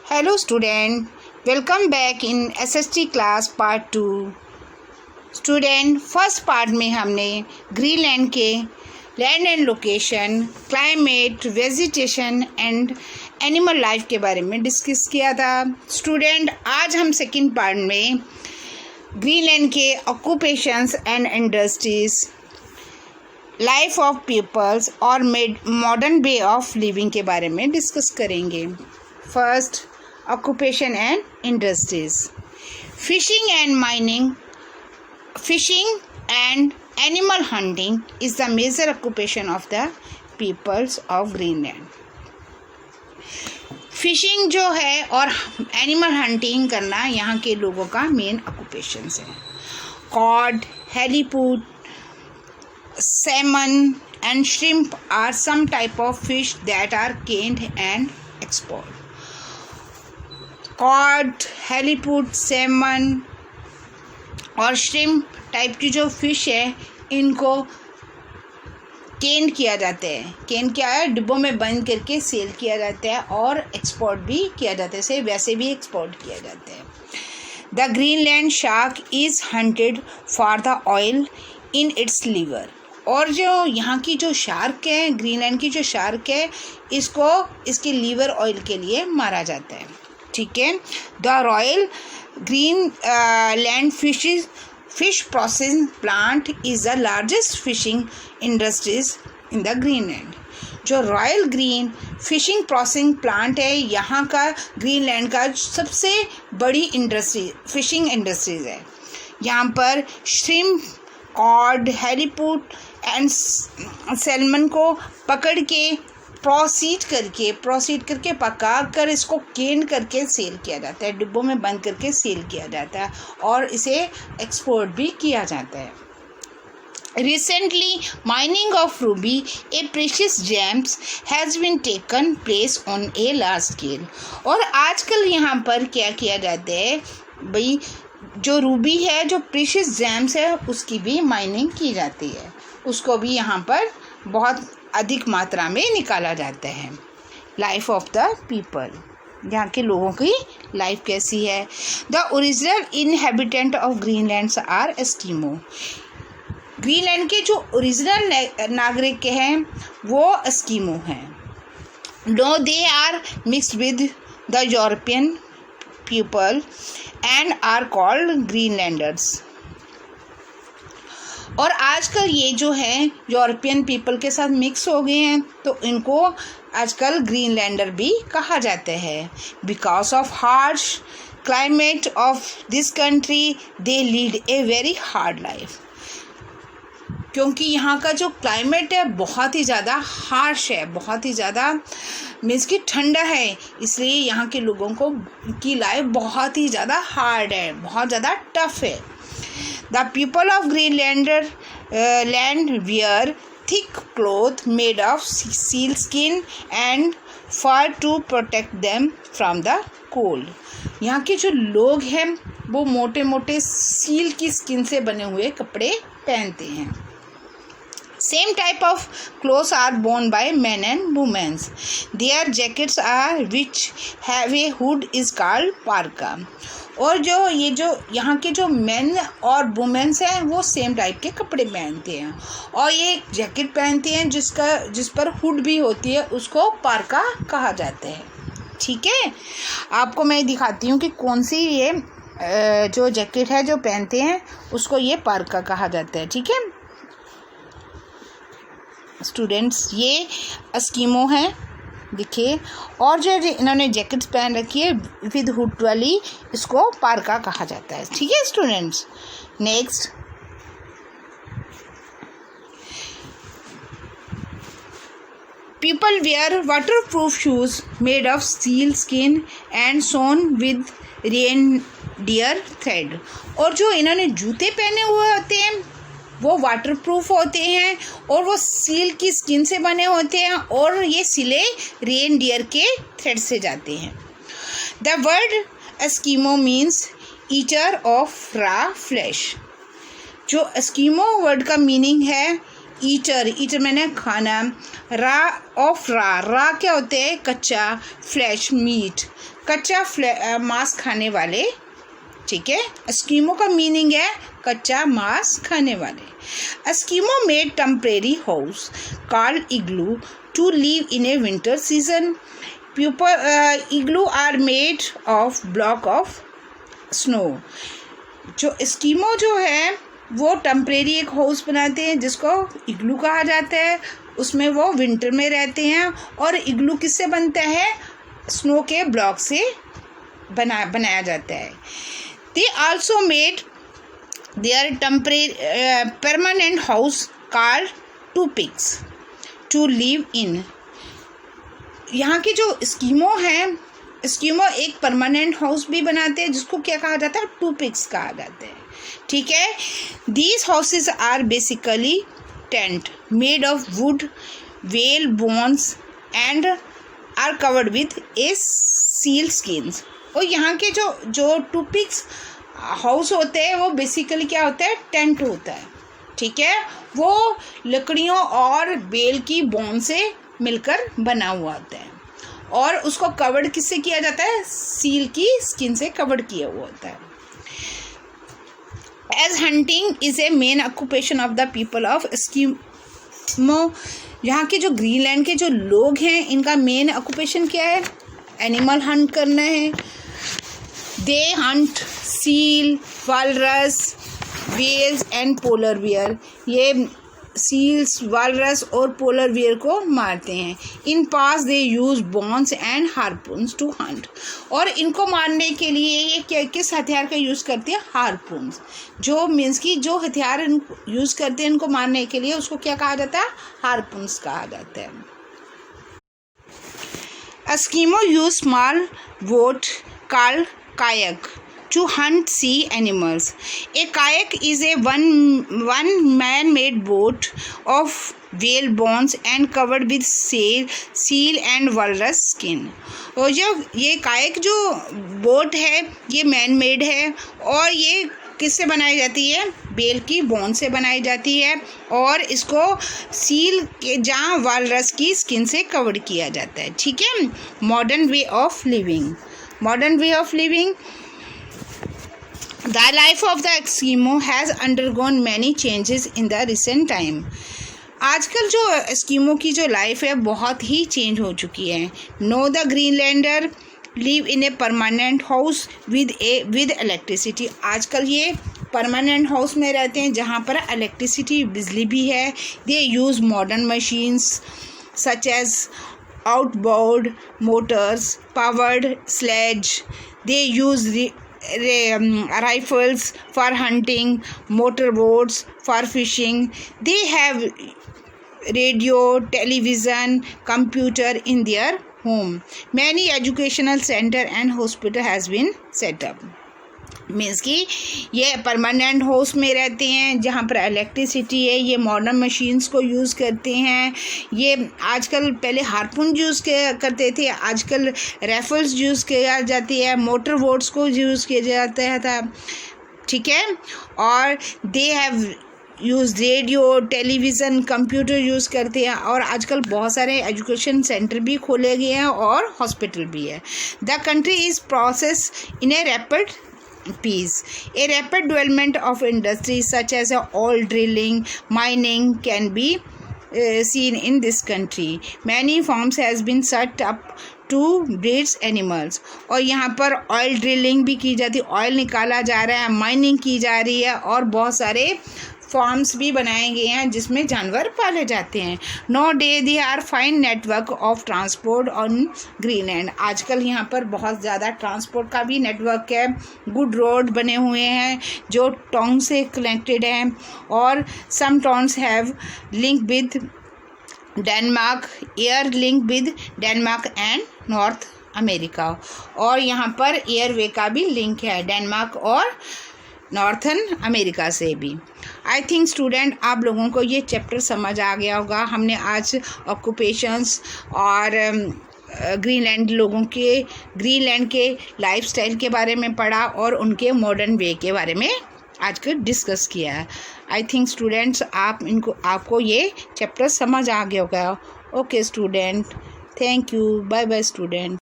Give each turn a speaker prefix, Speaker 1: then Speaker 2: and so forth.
Speaker 1: Hello student, welcome back in SST class part 2. Student first part में हमने Greenland के land and location, climate, vegetation and animal life के बारे में discuss किया था. स्टूडेंट आज हम सेकंड पार्ट में ग्रीनलैंड के occupations and industries, life of peoples और मॉडर्न वे ऑफ लिविंग के बारे में डिस्कस करेंगे. First, occupation and industries. Fishing and animal hunting is the major occupation of the peoples of Greenland. Fishing जो है और एनिमल हंटिंग करना यहाँ के लोगों का मेन ऑक्यूपेशन है. Cod, halibut, salmon and shrimp are some type of fish that are canned and export. Cod, halibut, salmon और श्रिम्प टाइप की जो फिश है इनको केन किया जाता है. केन क्या है? डिब्बों में बंद करके सेल किया जाता है और एक्सपोर्ट भी किया जाता है. वैसे भी एक्सपोर्ट किया जाता है. The Greenland shark is hunted for the oil in its liver. और जो यहाँ की जो शार्क है, ग्रीनलैंड की जो शार्क है, इसको इसके लीवर ऑयल के लिए मारा जाता है. ठीक है. The Royal Greenland fish processing plant is the largest fishing industries in the Greenland. जो Royal Green fishing processing plant है यहाँ का ग्रीनलैंड का सबसे बड़ी इंडस्ट्री फिशिंग इंडस्ट्रीज है. यहाँ पर श्रिम्प, कॉड, हेलीपूट एंड सैल्मन को पकड़ के प्रोसीड करके पका कर इसको केन करके सेल किया जाता है. डिब्बों में बंद करके सेल किया जाता है और इसे एक्सपोर्ट भी किया जाता है. Recently, mining of ruby, a precious gems, has been taken place on a large scale. और आजकल यहाँ पर क्या किया जाता है भाई, जो रूबी है, जो प्रीशियस जेम्स है, उसकी भी माइनिंग की जाती है. उसको भी यहाँ पर बहुत अधिक मात्रा में निकाला जाता है. लाइफ ऑफ द पीपल, यहाँ के लोगों की लाइफ कैसी है. The original inhabitant of Greenland are Eskimo. Greenland के जो ओरिजिनल नागरिक हैं वो एस्किमो हैं. Now they are mixed with the European people and are called Greenlanders. और आजकल ये जो है यूरोपियन पीपल के साथ मिक्स हो गए हैं तो इनको आजकल ग्रीनलैंडर भी कहा जाता है. Because of harsh climate of this country they lead a very hard life. क्योंकि यहाँ का जो क्लाइमेट है बहुत ही ज़्यादा हार्श है, बहुत ही ज़्यादा मीन्स कि ठंडा है, इसलिए यहाँ के लोगों को की लाइफ बहुत ही ज़्यादा हार्ड है, बहुत ज़्यादा टफ है. The people of Greenland wear thick cloth made of seal skin and fur to protect them from the cold. यहाँ के जो लोग हैं वो मोटे मोटे सील की स्किन से बने हुए कपड़े पहनते हैं. Same type of clothes are worn by men and women. Their jackets are which have a hood is called parka. और जो यहाँ के जो मेन और वुमेन्स हैं वो सेम टाइप के कपड़े पहनते हैं और ये एक जैकेट पहनती हैं जिस पर हुड भी होती है, उसको पारका कहा जाता है. ठीक है. आपको मैं दिखाती हूँ कि कौन सी ये जो जैकेट है जो पहनते हैं उसको ये पारका कहा जाता है. ठीक है स्टूडेंट्स, ये एस्किमो हैं देखिए, और जो इन्होंने जैकेट्स पहन रखी है विद हुड वाली, इसको पारका कहा जाता है. ठीक है students. Next, people wear waterproof shoes made of seal skin and sewn with reindeer thread. और जो इन्होंने जूते पहने हुए होते हैं वो वाटरप्रूफ होते हैं और वो सील की स्किन से बने होते हैं और ये सिले रेनडियर के थ्रेड से जाते हैं. The word Eskimo means eater of रा फ्लैश. जो एस्किमो वर्ड का मीनिंग है ईटर मैंने खाना, रा क्या होते हैं? कच्चा, फ्लैश मीट. कच्चा मांस खाने वाले, ठीक है। एस्किमो का मीनिंग है कच्चा मांस खाने वाले। Eskimo made temporary house called igloo to live in a winter season. Igloo are made of block of snow. जो एस्किमो जो है वो टेम्परेरी एक हाउस बनाते हैं जिसको इग्लू कहा जाता है। उसमें वो विंटर में रहते हैं। और इग्लू किससे बनता है? स्नो के ब्लॉक से बनाया जाता है। They also made their permanent house called tupiks to live in. यहाँ के जो एस्किमो हैं, एस्किमो एक परमानेंट हाउस भी बनाते हैं जिसको क्या कहा जाता है? टूपिक्स कहा जाता है, ठीक है। These houses are basically tent made of wood, whale bones and are covered with a seal skins. और यहाँ के जो टूपिक्स हाउस होते हैं वो बेसिकली क्या होता है? टेंट होता है, ठीक है। वो लकड़ियों और बेल की बोन से मिलकर बना हुआ होता है और उसको कवर्ड किससे किया जाता है? सील की स्किन से कवर्ड किया हुआ होता है। As hunting is a main occupation of the people of Eskimo. यहाँ के जो ग्रीनलैंड के जो लोग हैं इनका मेन ऑक्यूपेशन क्या है? एनिमल हंट करना है। They hunt seal, walrus, whales and polar bear. ये सील्स, वालरस और पोलर बियर को मारते हैं। In past they use bones and harpoons to hunt. और इनको मारने के लिए ये किस हथियार का यूज़ करते हैं? हार्पून्स। जो मीन्स की जो हथियार यूज़ करते हैं इनको मारने के लिए उसको क्या कहा जाता है? हार्पून्स कहा जाता है। Eskimo use small boat called kayak to hunt sea animals. A kayak is a one man-made boat of whale bones and covered with seal and walrus skin. और जो ये कायक जो बोट है ये मैन मेड है और ये किससे बनाई जाती है? बेल की बोन से बनाई जाती है और इसको सील के जहाँ वालरस की स्किन से कवर किया जाता है, ठीक है। Modern way of living. The life of the Eskimo has undergone many changes in the recent time. आजकल जो एस्किमो की जो लाइफ है बहुत ही चेंज हो चुकी है। No the Greenlander live in a permanent house with electricity. आजकल ये परमानेंट हाउस में रहते हैं जहाँ पर इलेक्ट्रिसिटी, बिजली भी है। They use modern machines such as outboard motors, powered sledge. They use rifles for hunting, motorboats for fishing. They have radio, television, computer in their home. Many educational center and hospital has been set up. Means कि ये permanent house में रहते हैं जहाँ पर electricity है। ये modern machines को यूज़ करते हैं। ये आजकल पहले हार्पून यूज़ करते थे, आजकल राइफल्स यूज़ किया जाती है, मोटर बोट्स को यूज़ किया जाता था, ठीक है। और they have use radio, television, computer use करते हैं और आजकल बहुत सारे एजुकेशन सेंटर भी खोले गए हैं और हॉस्पिटल भी है। The country is process in a rapid peace. A rapid development of industries such as oil drilling, mining can be seen in this country. Many farms has been set up to breed animals. और यहाँ पर oil drilling भी की जाती है, oil निकाला जा रहा है, माइनिंग की जा रही है और बहुत सारे फार्म्स भी बनाए गए हैं जिसमें जानवर पाले जाते हैं। Nowadays there are fine network of transport on Greenland. आजकल यहाँ पर बहुत ज़्यादा ट्रांसपोर्ट का भी नेटवर्क है। गुड रोड बने हुए हैं जो टाउन से कनेक्टेड हैं और some towns have link with Denmark, air link with Denmark and North America. और यहाँ पर एयरवे का भी लिंक है डेनमार्क और नॉर्थन अमेरिका से भी। आई थिंक स्टूडेंट आप लोगों को ये चैप्टर समझ आ गया होगा। हमने आज ऑक्यूपेशंस और ग्रीनलैंड के लाइफस्टाइल के बारे में पढ़ा और उनके मॉडर्न वे के बारे में आज का डिस्कस किया है। आई थिंक स्टूडेंट्स आपको ये चैप्टर समझ आ गया होगा। Okay student, thank you, bye bye student.